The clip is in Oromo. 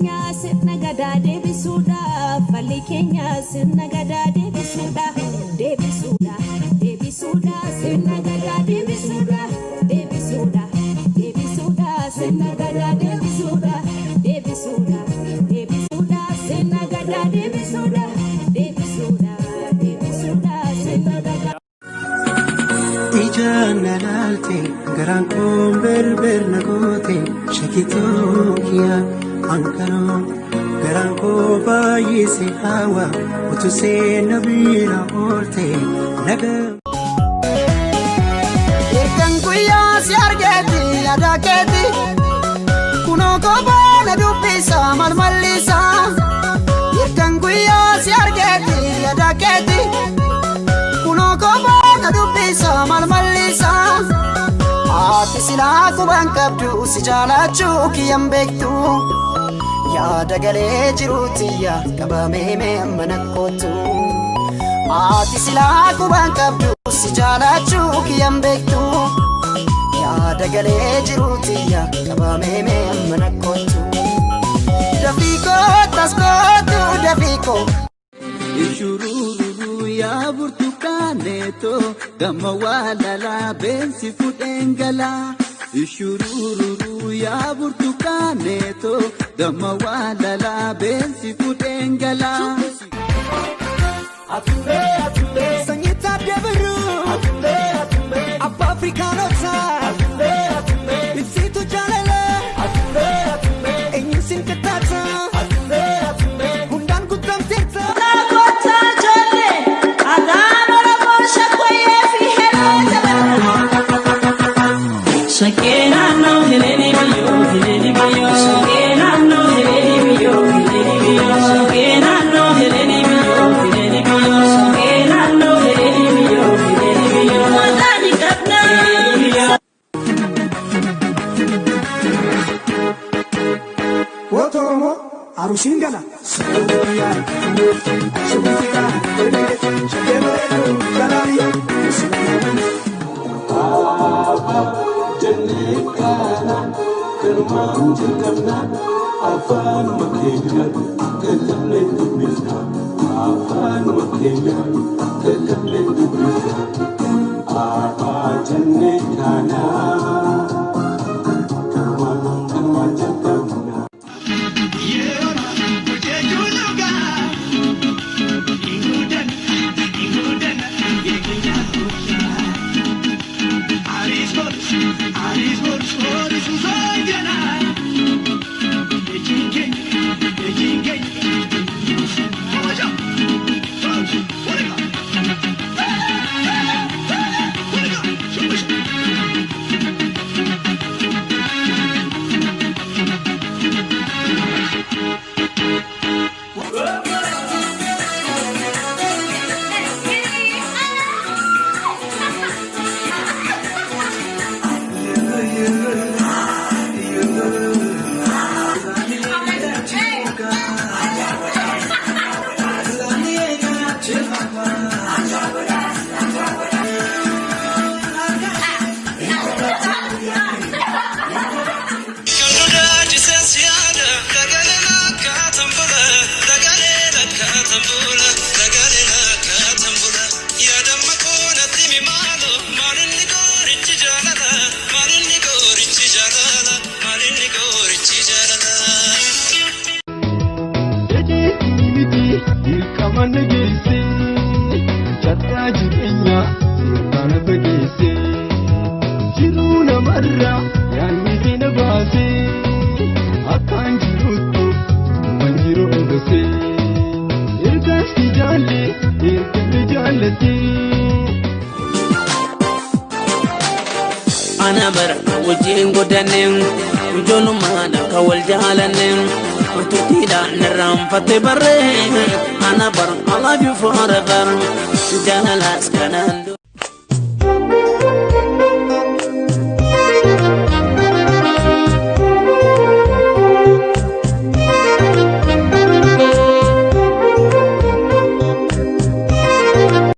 Kenya sirna gadaa deebisuudhaaf falli keenya sirna gadaa deebisuudhaaf sirna gadaa deebisuudhaaf sirna gadaa deebisuudhaaf sirna gadaa deebisuudhaaf sirna gadaa Ijana lalte garan berber nagote shakitokia ankaro garan ko bayise hawa utuse nabira orte naga Irkan kuya si argeti adaketi kuno ko bana dubisa malmalisa Irkan kuya si argeti adaketi kuno ko bana dubisa malmalisa Ati sila kuban kabdu si jalachu kiyam bektu Ya dagale jiruti ya kabame me manakotu Ati sila kuban kabdu si jalachu kiyam bektu Ya dagale jiruti ya kabame me manakotu Dafiko taskotu dafiko Ishururu ya burtukaneto Gama wala la bensi fudengala Ishururu ya burtukaneto Gama wala la bensi fudengala Atumbe atumbe Sangita deveru Atumbe atumbe Abba Afrikanota Atumbe atumbe Ibsitu jalele Atumbe atumbe Enyusin katata Atumbe atumbe Hundan kutam tirta Kota jole Adama rabosha koye fi helata Shakena no heleni biyo Shakena no heleni biyo Shakena no heleni biyo Shakena no heleni biyo Wadani kapna Wotoromo Arushingala Soya Shubika Shakeno Galari Jannekana Kerman jengkamna Afan makenya Kekamle dubisna Afan makenya Kekamle dubisna Apa jannekana Kerman jengkamna Ana baraka wajin godanen Ujonu mana kawal jahalanen Matutida naram fate barre Ana baraka I love you forever Jahalas kanan